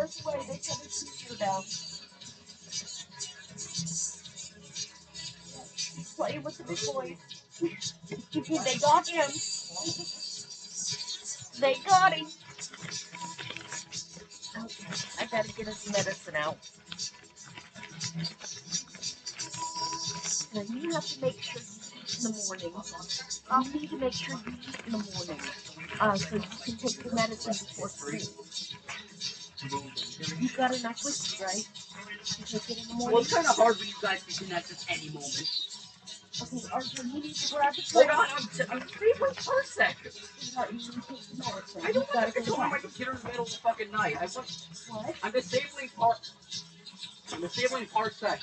hours away. They shut his computer down. He's playing with the big boys. They got him. They got him. Okay, I gotta get his medicine out. And you have to make sure you eat in the morning. You need to make sure you eat in the morning. So you can take your medicine before school. You've got enough with you, right? You take it in the morning? Well, it's kind of hard for you guys to connect at any moment. Okay, Arthur, you need to grab the Hold on, I'm free for a sec. Sweetheart, you need to take the medicine. I don't want to control my computer in the middle of the fucking night. What? I'm disabling Parsec.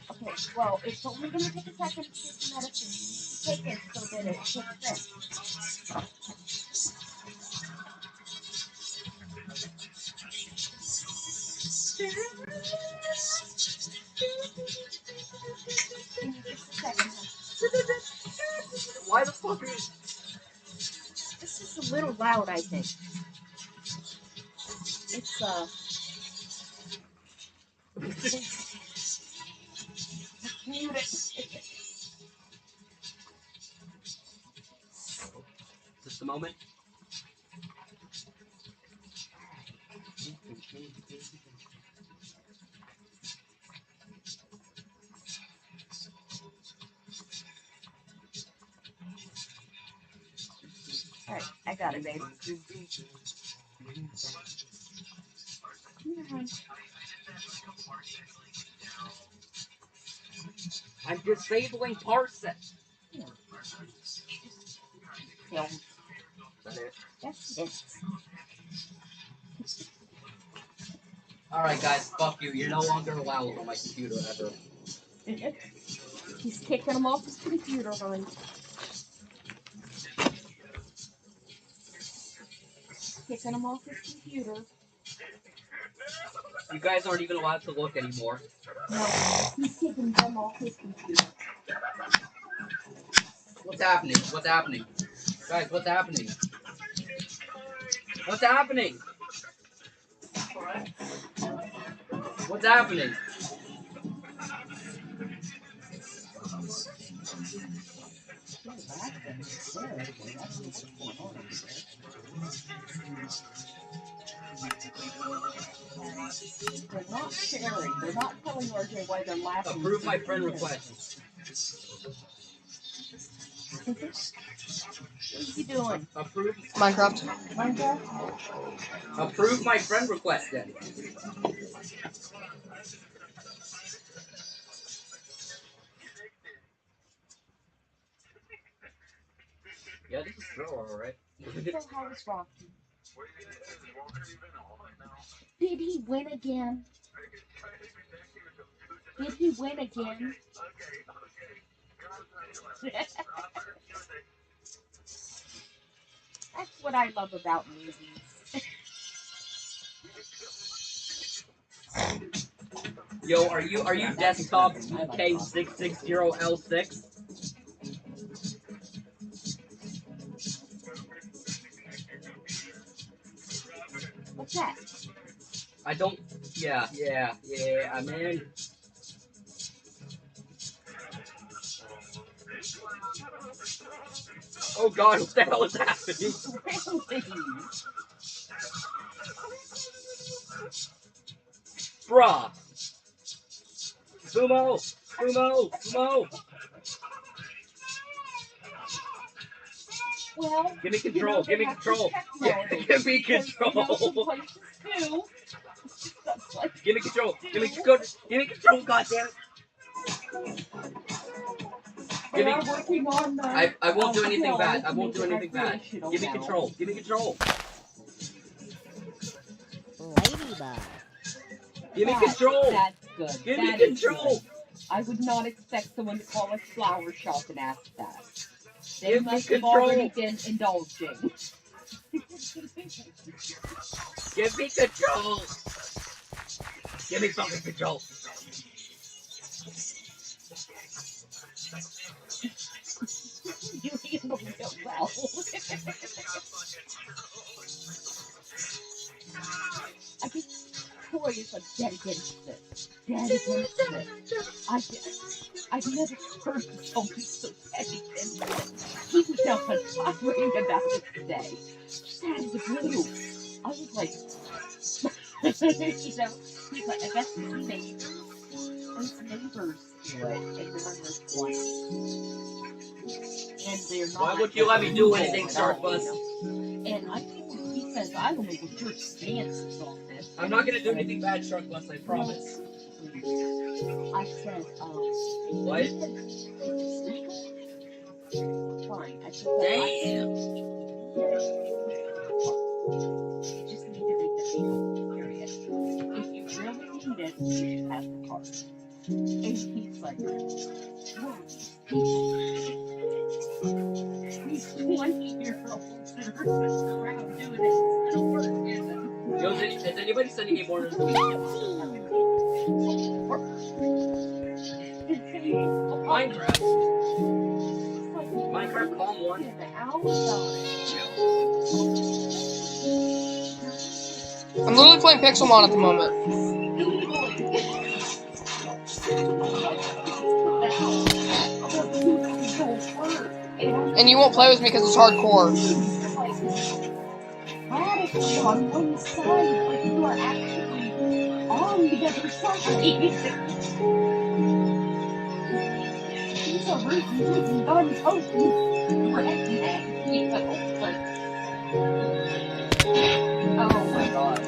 Okay, well, it's only going to take a second to get the medicine. You need to take it so that it kicks in. Why the fuck are you... This is a little loud, I think. It's, mute it. Just a moment. Alright, I got it, baby. I'm disabling Parsec. Yeah. Is that it? That's it. Alright guys, fuck you. You're no longer allowed on my computer ever. He's kicking him off his computer, honey. Kicking him off his computer. You guys aren't even allowed to look anymore. No, he's kicking them off his computer. What's happening? What's happening? Guys, what's happening? What's happening? What's happening? They're not sharing. They're not telling RJ why they're laughing. Approve my friend request. What are you doing? Approve Minecraft. Minecraft? Approve my friend request then. Yeah, this is still alright. So how is Rocky? Did he win again? Did he win again? That's what I love about movies. Yo, are you desktop K660L6? What's that? I don't. Yeah, I'm in. Oh god, what the hell is happening? Bruh! Sumo! Well, give me control, give me control! Give me control! Give me control, give me control, goddammit! They are working on I won't do anything bad. I won't do anything bad. Give me control. Give me control. Ladybug. Give me control. That's good. Give me control. I would not expect someone to call us flower shop and ask that. They Give must me have control. already been indulging. Give me control. Give me fucking control. You handled it well. I just toys, I'm dead against this. Dead against this. I've never heard someone so dead against it. He was out on tirade about it today. Just out of the blue. I was like, you know, he's like, I guess his neighbors do it, and they're in their 20s. And they're not. Why would you let me do anything, at all, Sharpus? And I think he says, I don't know what your stance is on this. I'm not gonna do anything bad, Sharpus, I promise. I said, What? Fine. I said, Damn. you just need to make the legal, period. If you really need it, you should have the card. And he's like, well, these 20-year-olds that are sitting around doing it instead of working. Yo, is anybody sending me more Minecraft. Minecraft Calm 1. I'm literally playing pixelmon at the moment. And you won't play with me because it's hardcore. On one side, but you are actually on the other side. These are rootin' tootin' gun totin' redneck, you know, but... Oh my god.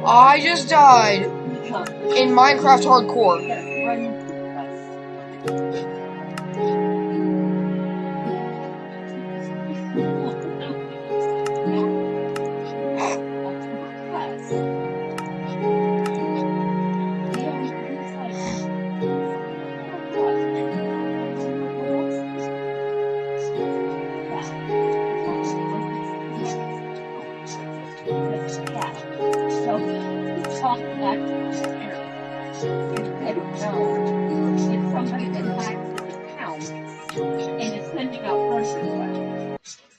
I just died in Minecraft hardcore.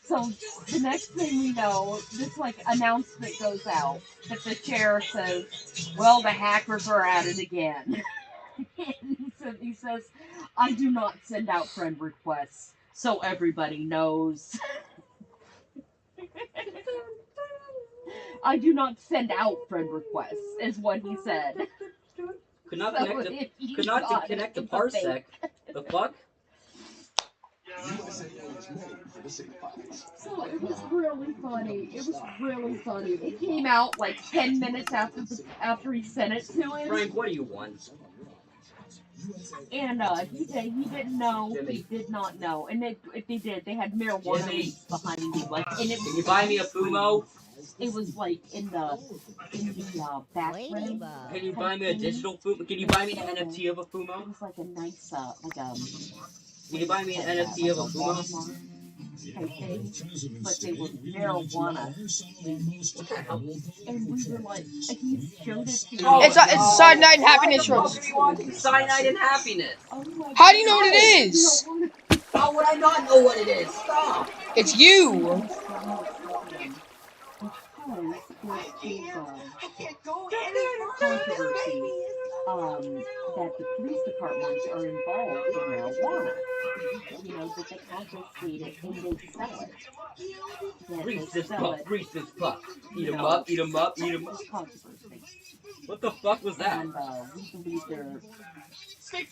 So the next thing we know, this like announcement goes out that the chair says, "Well, the hackers are at it again." And he says, "I do not send out friend requests, so everybody knows." I do not send out friend requests, is what he said. Could not connect the parsec. The fuck? So it was really funny. It was really funny. It came out like 10 minutes after he sent it to him. Frank, what do you want? And he didn't know. He did not know. And if they did, they had marijuana leaves behind me. Like, and it was, can you buy me a Fumo? It was like in the background. Can you buy me a digital Fumo? Can you buy me an NFT of a Fumo? It was like a nice Can you buy me an NFT of a Fumo? But they were marijuana. And we were like, he showed it to me. It's Cyanide and Happiness Rose. Cyanide and Happiness. How do you know what it is? How would I not know what it is? Stop. It's you. That the police departments are involved in marijuana. You know, that they confiscate it and they sell it. Grease this pup. Eat 'em up, eat 'em up, eat 'em up. What the fuck was that? And we believe they're...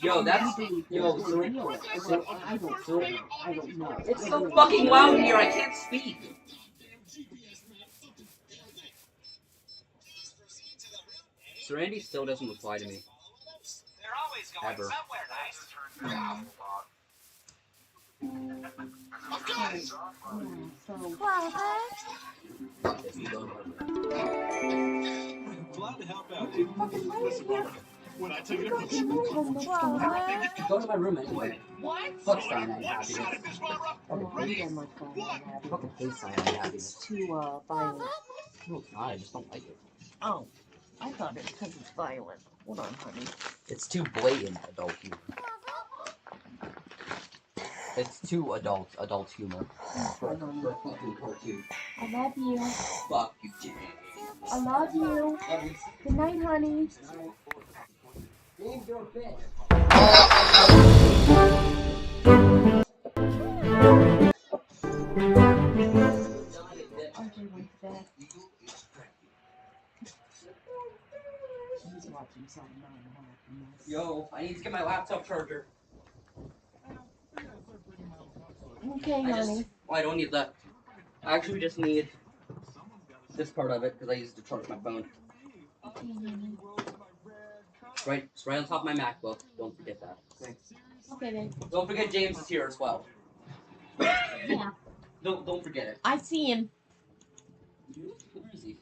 Yo, that's... Yo, I don't know. It's so fucking loud here, I can't speak. Sir Andy still doesn't reply to me. Ever. Glad to help out, dude. Listen, Robert, when I take it, Go to my room anyway. What? Fuck Cyanide Happiness. What? Fucking hate Cyanide Happiness. To violent. No, it's not, I just don't like it. Oh, I thought it was because it's violent. Hold on, honey. It's too blatant adult humor. It's too adult humor. I love you. Fuck you, Jimmy. I love you. Love you. Good night, honey. James, you're a bitch. RJ went to bed. He's watching something on the Yo, I need to get my laptop charger. Okay, honey. Well, I don't need that. I actually just need this part of it because I use it to charge my phone. It's right on top of my MacBook. Don't forget that. Okay, then. Don't forget James is here as well. Yeah. Don't forget it. I see him. Where is he?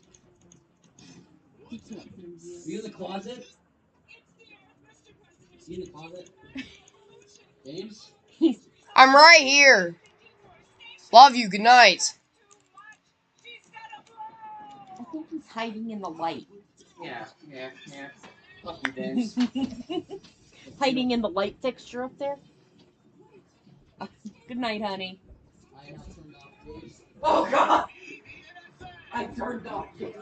He can't hear you. Are you in the closet? Is he in the closet? James? I'm right here. Love you. Good night. I think he's hiding in the light. Yeah. Fuck you, James. Hiding in the light fixture up there. Good night, honey. I have turned off James. Oh God! I turned off James.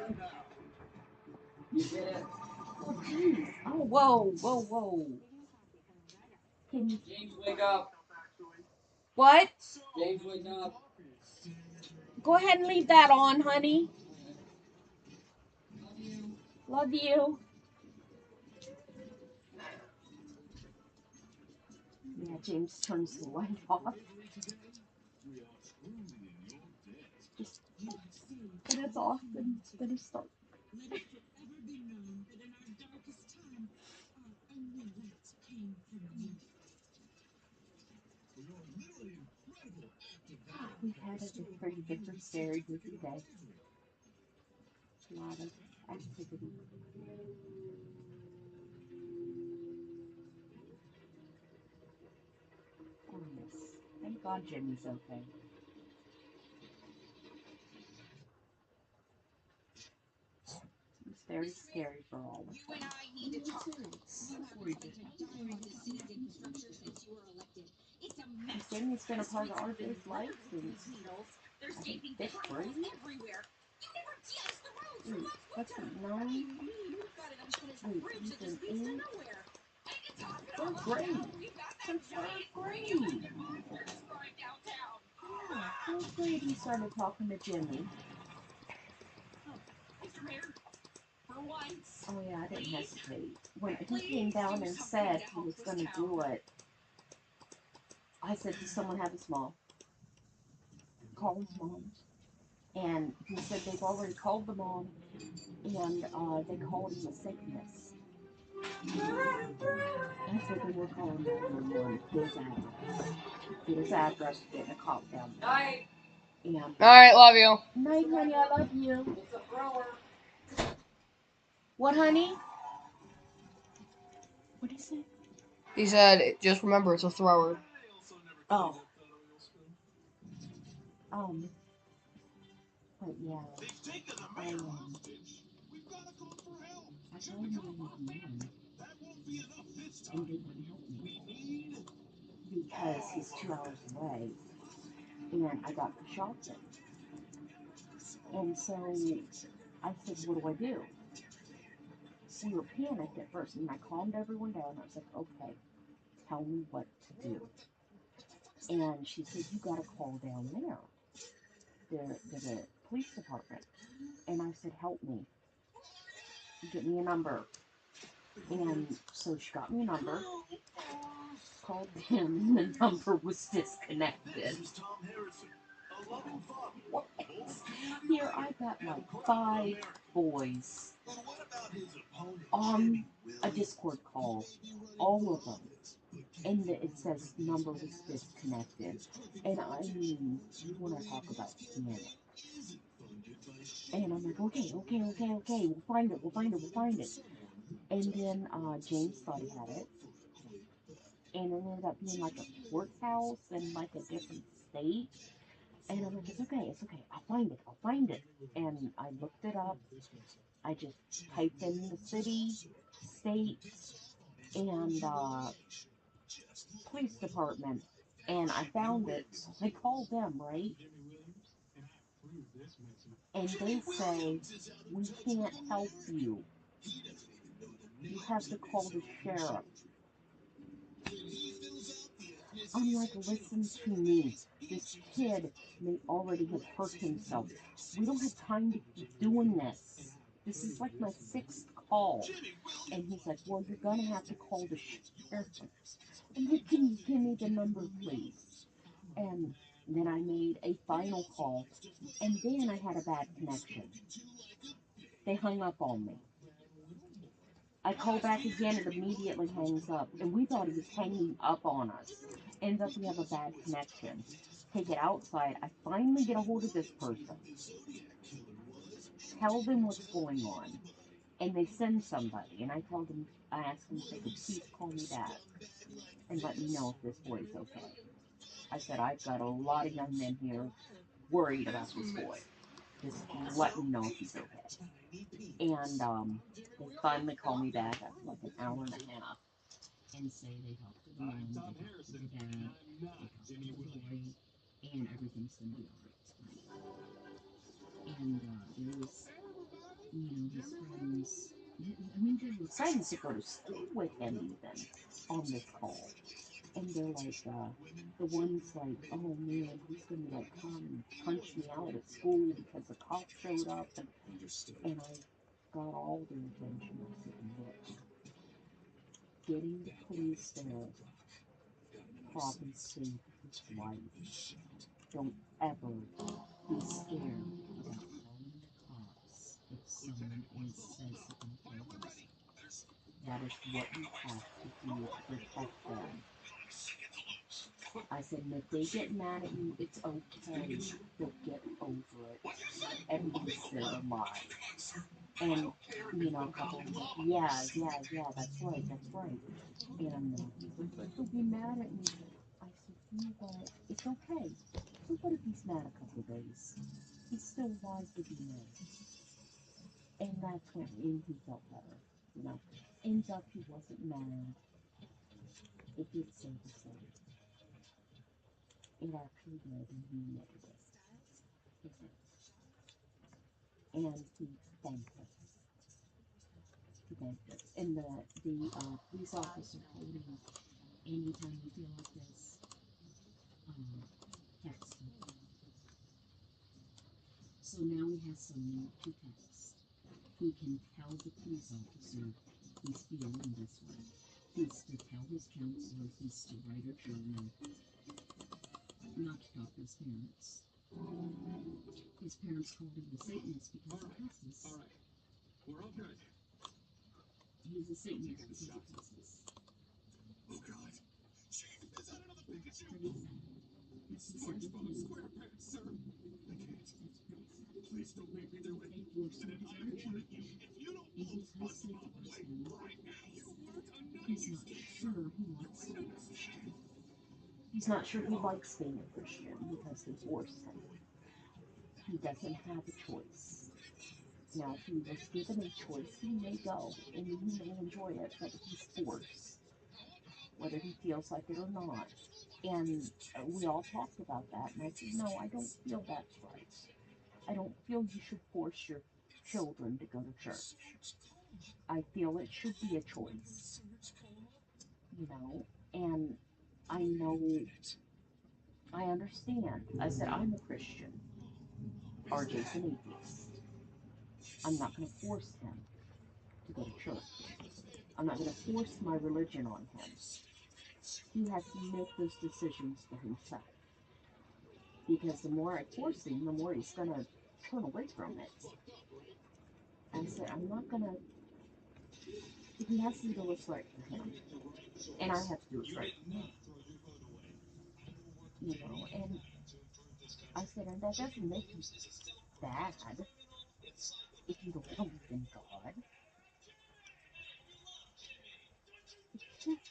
You did it. Oh, jeez. Oh, whoa. Can you... James, wake up. What? James, wake up. Go ahead and leave that on, honey. Love you. Love you. Yeah, James turns the light off. Just when it's off, then it starts. We've had a pretty different scary busy day. A lot of activity. Oh, yes. Thank God Jimmy's okay. It's very scary for all of them. Jimmy's been a part of RJ's life since I think 5th grade. That's 9. He's in 8. 3rd grade. Since 3rd grade. Yeah, 3rd grade he started talking to Jimmy. Oh yeah, I didn't hesitate. When he came down and said he was going to do it, I said, does someone have his mom? Call his mom. And he said they've already called the mom, and they called him a sickness. I said they were calling 911, his address, getting a call down there. Night. And, Alright, love you. night, honey, I love you. It's a thrower. What, honey? What did he say? He said, just remember, it's a thrower. Oh. But yeah, I told him I was mad, and they wouldn't help me because he's 2 hours away, and I got the shopping. And so I said, what do I do? We were panicked at first, and I calmed everyone down. I was like, okay, tell me what to do. And she said, you got to call down there, the police department. And I said, help me. Get me a number. And so she got me a number, called him, and the number was disconnected. What? Here I got like 5 boys on a Discord call, all of them. And it says number was disconnected. And I mean, you want to talk about panic. And I'm like, okay, we'll find it. And then James thought he had it. And it ended up being like a courthouse in like a different state. And I'm like, it's okay, I'll find it. And I looked it up. I just typed in the city, state, and police department. And I found it, so I called them, right? and they say, we can't help you. You have to call the sheriff. I'm like, listen to me. This kid may already have hurt himself. We don't have time to keep doing this. This is like my 6th call. And he's like, well, you're going to have to call the sheriff. I'm like, can you give me the number, please? And then I made a final call. And then I had a bad connection. They hung up on me. I call back again, it immediately hangs up. And we thought he was hanging up on us. Ends up we have a bad connection. Take it outside. I finally get a hold of this person. Tell them what's going on. And they send somebody. And I asked them if they could please call me back and let me know if this boy's okay. I said, I've got a lot of young men here worried about this boy. Just let me know if he's okay. And they finally call me back after like an hour and a half and say they talked to the mom, they talked to the dad, they talked to the boy, and everything's going to be alright. And there was, his friends, I mean, there were friends that go to school with him even on this call. And they're like, the one's like, oh man, he's gonna like come and punch me out at school because the cop showed up, and I got all their attention. I said, look, getting the police there probably saved his life. Don't ever be scared about calling the cops if someone says something crazy. That is what you have to do to protect them. I said, and if they get mad at you, it's okay. They'll get over it. Everybody's still alive. And, a couple of them, yeah, that's right. And he's like, but they'll be mad at me. I said, you know what? It's okay. So what if he's mad a couple of days? He's still alive to be mad. And that's when he felt better. Ends up he wasn't mad. It did save his life. It actually did, and he admitted it. And he thanked us. And the police officer told him, anytime you feel like this, text him. So now he has someone to text. He can tell the police officer he's feeling this way. He's to tell his counselor, he's to write a journal, not to talk to his parents. His parents called him a Satanist because he cusses. All right. We're all good. He's a Satanist because he cusses. Oh, God. Chief, is that another Pikachu? That's SpongeBob SquarePants, sir. I can't. Please don't make me do it. And if I hurt you, if you don't move SpongeBob away right now, you work another he's not sure he wants to be a Christian. He's not sure he likes being a Christian because they force him. He doesn't have a choice. Now, if he was given a choice, he may go and he may enjoy it, but he's forced, whether he feels like it or not. And we all talked about that, and I said, no, I don't feel that's right. I don't feel you should force your children to go to church. I feel it should be a choice, and I know, I understand. I said, I'm a Christian. RJ's an atheist. I'm not going to force him to go to church. I'm not going to force my religion on him. He has to make those decisions for himself. Because the more I force him, the more he's going to turn away from it. I said, I'm not going to, he has to do what's right for him. And I have to do what's right for me. And I said, and that doesn't make you bad if you don't believe in God. It's just,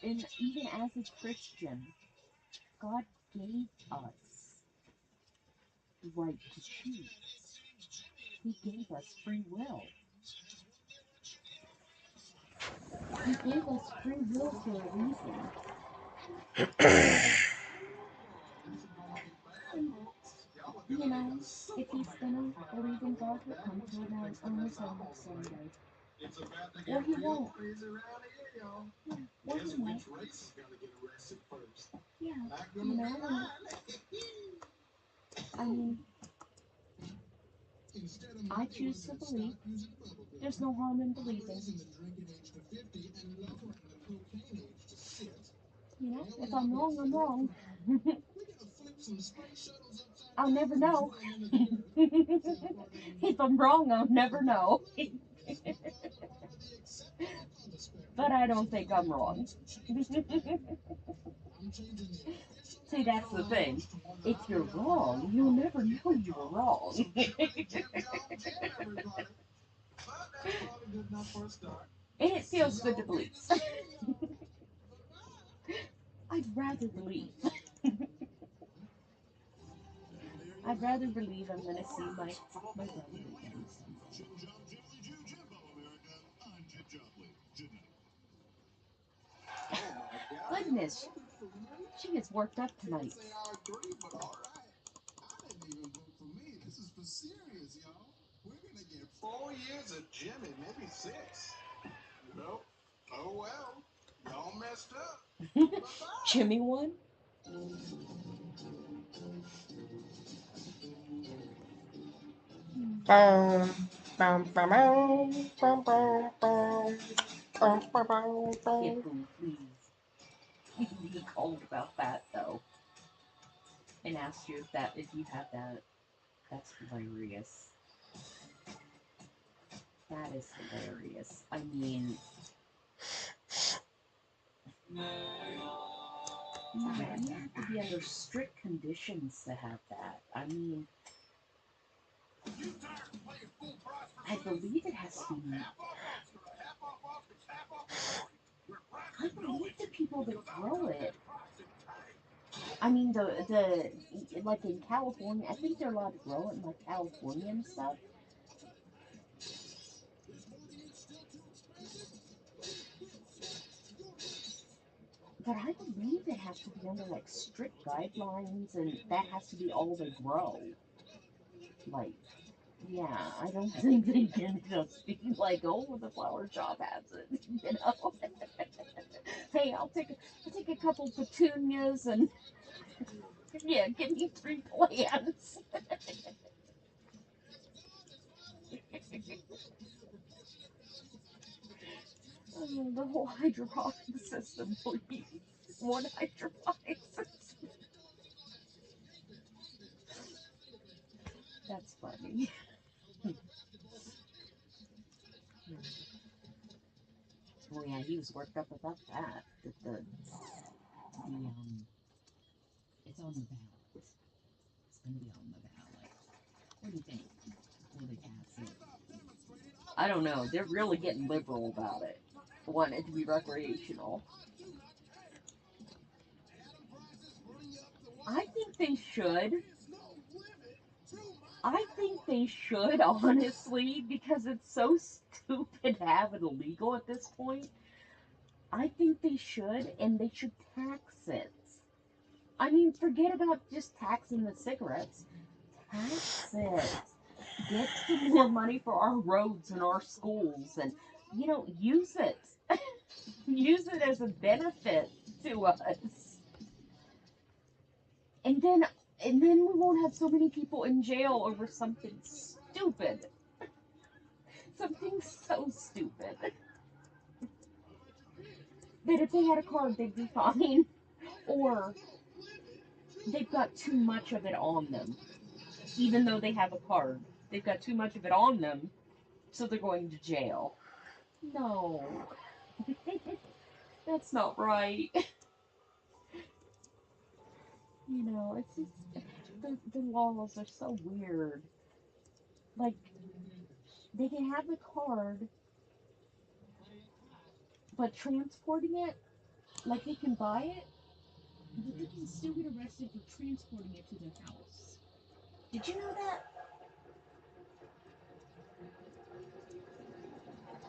and even as a Christian, God gave us the right to choose. He gave us free will. He gave us free will for a reason. You know, if he's gonna believe in God, he'll come to it on his own someday. Or he won't. Yeah, or he won't. Yeah, you know, I mean, I choose to believe. There's no harm in believing. You know, if I'm wrong, I'm wrong. I'll never know. If I'm wrong, I'll never know. But I don't think I'm wrong. See, that's the thing. If you're wrong, you'll never know you were wrong. And it feels good to believe. I'd rather believe. I'd rather believe I'm gonna see my brother again someday. Goodness, she gets worked up tonight. This is for serious, y'all. We're gonna get 4 years of Jimmy, maybe 6. Nope. Oh well. Y'all messed up. Jimmy won? Bum, bum, bum, bum, bum, bum, bum, bum, bum, bum, bum. Kitten, please. He called about that though, and asked you if you had that. That's hilarious. That is hilarious. I mean, you have to be under strict conditions to have that. I mean, I believe it has to be. I believe the people that grow it. I mean, the like in California, I think they're allowed to grow it in like California and stuff. But I believe it has to be under like strict guidelines, and that has to be all they grow. Like, yeah, I don't think they can just be like, oh, the flower shop has it, you know. Hey, I'll take a couple petunias and yeah, give me 3 plants. Oh, the whole hydroponic system, please. One hydroponic system. That's funny. Oh yeah, he was worked up about that. That it's on the ballot. It's gonna be on the ballot. What do you think? Will they pass it? I don't know. They're really getting liberal about it. Want it to be recreational. I think they should. I think they should, honestly, because it's so stupid to have it illegal at this point. I think they should, and they should tax it. I mean, forget about just taxing the cigarettes. Tax it. Get some more money for our roads and our schools, and use it. Use it as a benefit to us, and then we won't have so many people in jail over something stupid. Something so stupid that if they had a card, they'd be fine, or they've got too much of it on them, even though they have a card. They've got too much of it on them, so they're going to jail. No, that's not right. It's just the laws are so weird. Like, they can have the card, but transporting it, like they can buy it, but they can still get arrested for transporting it to their house. Did you know that?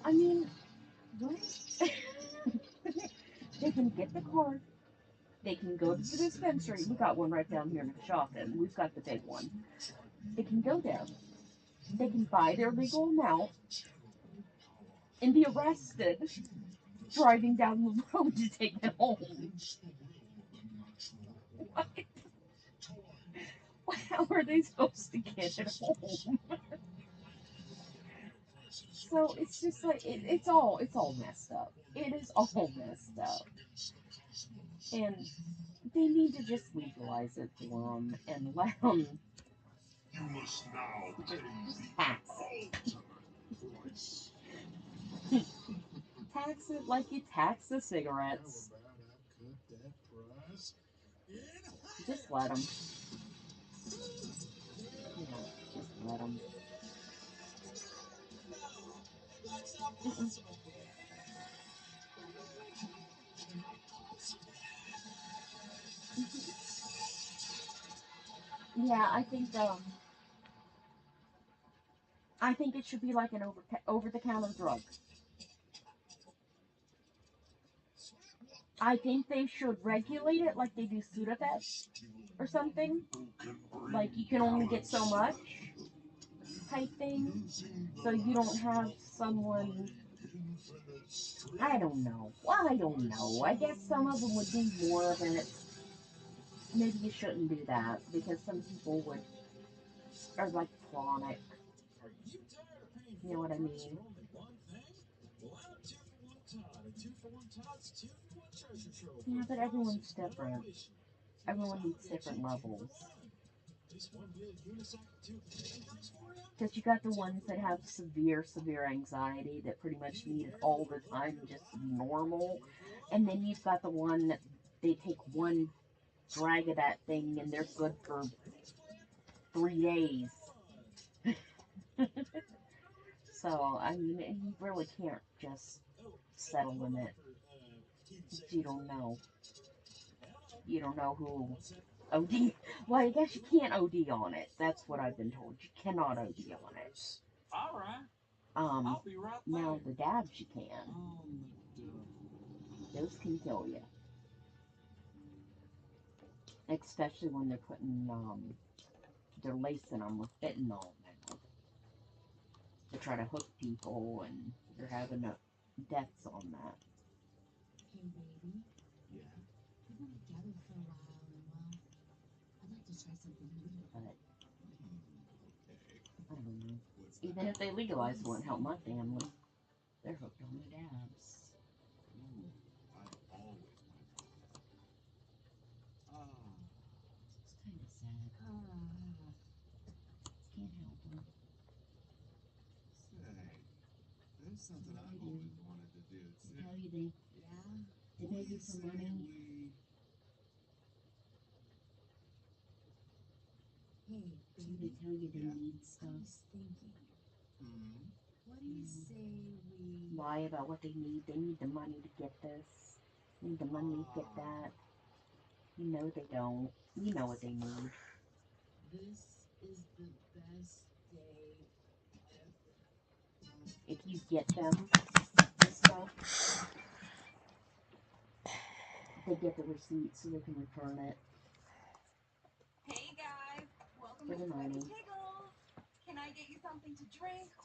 I mean, what? They can get the card, They can go to the dispensary. We got one right down here in the shop, and we've got the big one. They can go there. They can buy their legal amount and be arrested driving down the road to take it home. What? How are they supposed to get it home? So it's just like it's all messed up. It is all messed up, and they need to just legalize it for them and let them just tax it. Tax it like you tax the cigarettes. Just let them. You know, just let them. Yeah, I think it should be like an over the counter drug. I think they should regulate it like they do Sudafed or something. Like you can only get so much type thing. So you don't have someone. I don't know. Well, I don't know. I guess some of them would need more of it. Maybe you shouldn't do that because some people are like chronic. You know what I mean? Yeah, but everyone's different. Everyone needs different levels. Because you got the ones that have severe anxiety that pretty much need it all the time, just normal. And then you've got the one that they take one drag of that thing and they're good for 3 days. So, I mean, you really can't just settle in it. You don't know. You don't know who OD. Well, I guess you can't OD on it. That's what I've been told. You cannot OD on it. All right. I'll be right there. Now the dabs you can. Those can kill you. Especially when they're putting, they're lacing them with fentanyl now. To try to hook people, and they're having deaths on that. Hey, baby. Yeah? We've been together for a while, and well, I'd like to try something new. But, Okay. I don't know. Even if they legalize it, won't help my family. They're hooked on the dabs. Ooh, I've always wanted to try that. It's kind of sad. Can't help them. Say, there's something I've always wanted to do, too. Tell you they beg you for money. Hey, So baby. they tell you they need I stuff. was thinking. What do you say we... Lie about what they need. They need the money to get this. They need the money to get that. You know they don't. You know what they need. This is the best day ever. If you get them this stuff, they get the receipt so they can return it. Hey guys, welcome For to the Sweaty money. Giggles. Can I get you something to drink?